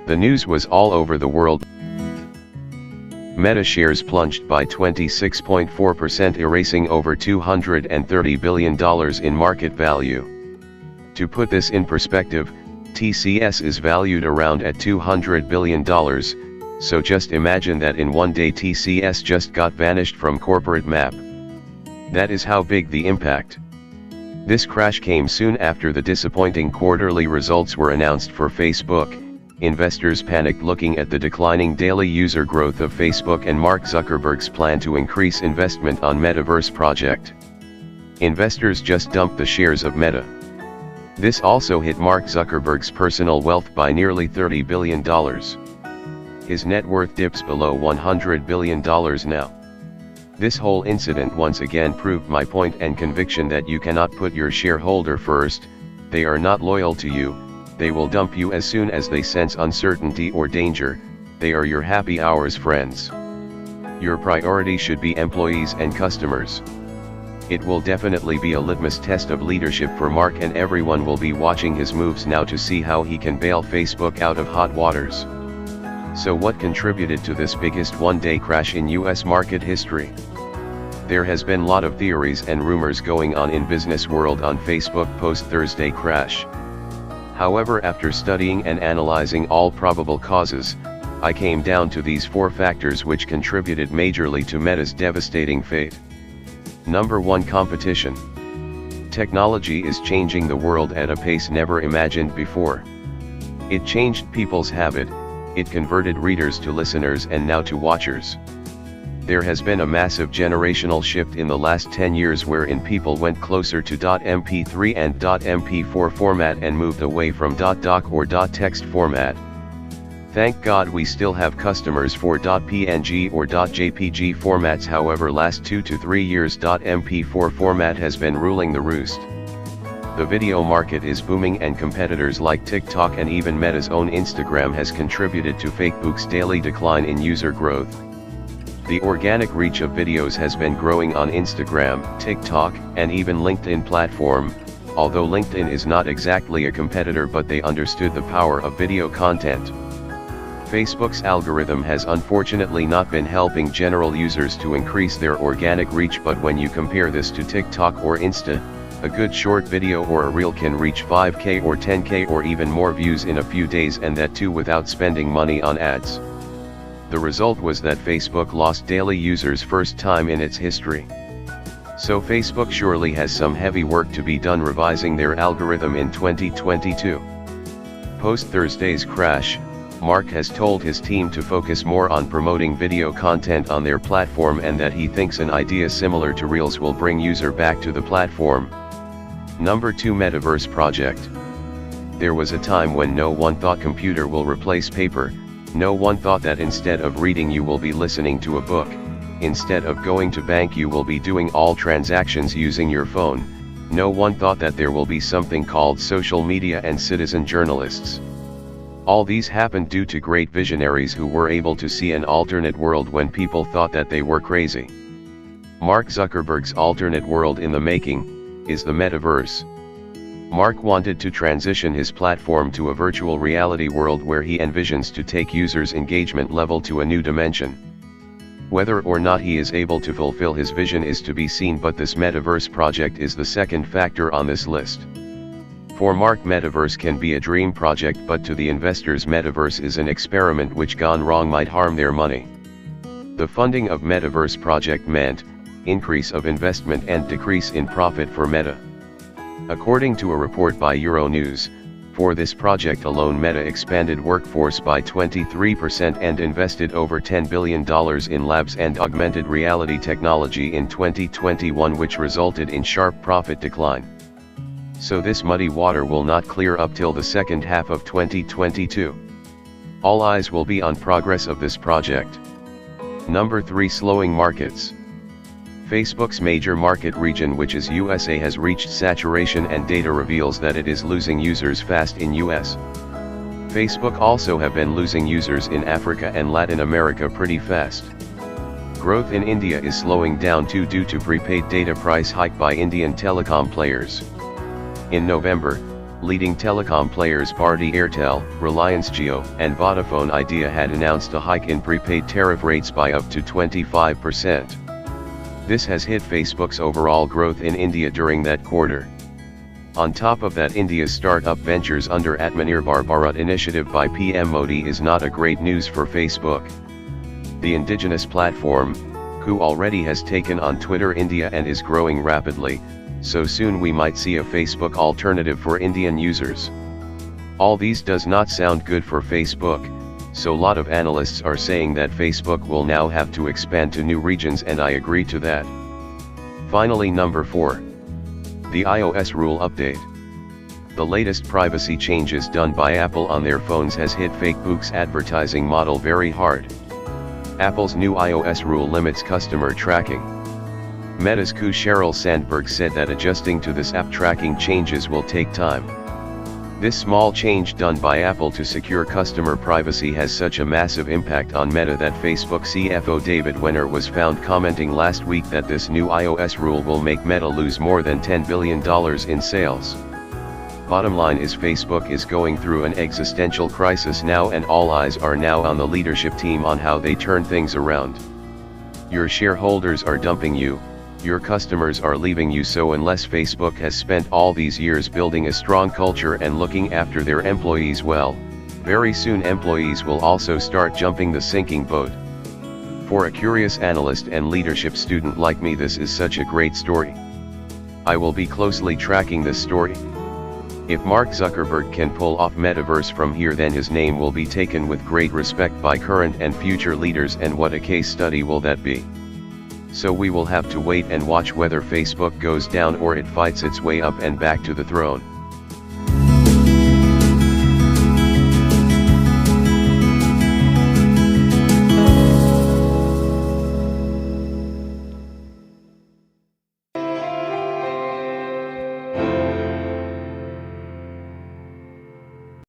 The news was all over the world. Meta shares plunged by 26.4%, erasing over $230 billion in market value. To put this in perspective, TCS is valued around at $200 billion, so just imagine that in one day TCS just got vanished from corporate map. That is how big the impact. This crash came soon after the disappointing quarterly results were announced for Facebook. Investors panicked looking at the declining daily user growth of Facebook and Mark Zuckerberg's plan to increase investment on Metaverse project. Investors just dumped the shares of Meta. This also hit Mark Zuckerberg's personal wealth by nearly $30 billion. His net worth dips below $100 billion now. This whole incident once again proved my point and conviction that you cannot put your shareholder first. They are not loyal to you, they will dump you as soon as they sense uncertainty or danger. They are your happy hours friends. Your priority should be employees and customers. It will definitely be a litmus test of leadership for Mark, and everyone will be watching his moves now to see how he can bail Facebook out of hot waters. So what contributed to this biggest one-day crash in US market history? There has been lot of theories and rumors going on in business world on Facebook post Thursday crash. However, after studying and analyzing all probable causes, I came down to these 4 factors which contributed majorly to Meta's devastating fate. Number 1, competition. Technology is changing the world at a pace never imagined before. It changed people's habit, it converted readers to listeners and now to watchers. There has been a massive generational shift in the last 10 years wherein people went closer to .mp3 and .mp4 format and moved away from .doc or .text format. Thank God we still have customers for .png or .jpg formats, however last 2 to 3 years .mp4 format has been ruling the roost. The video market is booming and competitors like TikTok and even Meta's own Instagram has contributed to Facebook's daily decline in user growth. The organic reach of videos has been growing on Instagram, TikTok, and even LinkedIn platform, although LinkedIn is not exactly a competitor, but they understood the power of video content. Facebook's algorithm has unfortunately not been helping general users to increase their organic reach, but when you compare this to TikTok or Insta, a good short video or a reel can reach 5K or 10K or even more views in a few days, and that too without spending money on ads. The result was that Facebook lost daily users first time in its history. So Facebook surely has some heavy work to be done revising their algorithm in 2022. Post Thursday's crash, Mark has told his team to focus more on promoting video content on their platform and that he thinks an idea similar to Reels will bring user back to the platform. Number 2, Metaverse project. There was a time when no one thought computer will replace paper. No one thought that instead of reading you will be listening to a book, instead of going to bank you will be doing all transactions using your phone. No one thought that there will be something called social media and citizen journalists. All these happened due to great visionaries who were able to see an alternate world when people thought that they were crazy. Mark Zuckerberg's alternate world in the making is the Metaverse. Mark wanted to transition his platform to a virtual reality world where he envisions to take users' engagement level to a new dimension. Whether or not he is able to fulfill his vision is to be seen, but this Metaverse project is the second factor on this list. For Mark, Metaverse can be a dream project, but to the investors Metaverse is an experiment which gone wrong might harm their money. The funding of Metaverse project meant increase of investment and decrease in profit for Meta. According to a report by Euronews, for this project alone Meta expanded workforce by 23% and invested over $10 billion in labs and augmented reality technology in 2021, which resulted in sharp profit decline. So this muddy water will not clear up till the second half of 2022. All eyes will be on progress of this project. Number 3, slowing markets. Facebook's major market region, which is USA, has reached saturation and data reveals that it is losing users fast in US. Facebook also have been losing users in Africa and Latin America pretty fast. Growth in India is slowing down too due to prepaid data price hike by Indian telecom players. In November, leading telecom players Bharti Airtel, Reliance Jio, and Vodafone Idea had announced a hike in prepaid tariff rates by up to 25%. This has hit Facebook's overall growth in India during that quarter. On top of that, India's startup ventures under Atmanirbhar Bharat initiative by PM Modi is not a great news for Facebook. The indigenous platform, who already has taken on Twitter India and is growing rapidly, so soon we might see a Facebook alternative for Indian users. All these does not sound good for Facebook, so lot of analysts are saying that Facebook will now have to expand to new regions, and I agree to that. Finally, number 4. The iOS rule update. The latest privacy changes done by Apple on their phones has hit Facebook's advertising model very hard. Apple's new iOS rule limits customer tracking. Meta's CEO Sheryl Sandberg said that adjusting to this app tracking changes will take time. This small change done by Apple to secure customer privacy has such a massive impact on Meta that Facebook CFO David Wenner was found commenting last week that this new iOS rule will make Meta lose more than $10 billion in sales. Bottom line is, Facebook is going through an existential crisis now, and all eyes are now on the leadership team on how they turn things around. Your shareholders are dumping you. Your customers are leaving you, so unless Facebook has spent all these years building a strong culture and looking after their employees well, very soon employees will also start jumping the sinking boat. For a curious analyst and leadership student like me, this is such a great story. I will be closely tracking this story. If Mark Zuckerberg can pull off Metaverse from here, then his name will be taken with great respect by current and future leaders, and what a case study will that be. So we will have to wait and watch whether Facebook goes down or it fights its way up and back to the throne.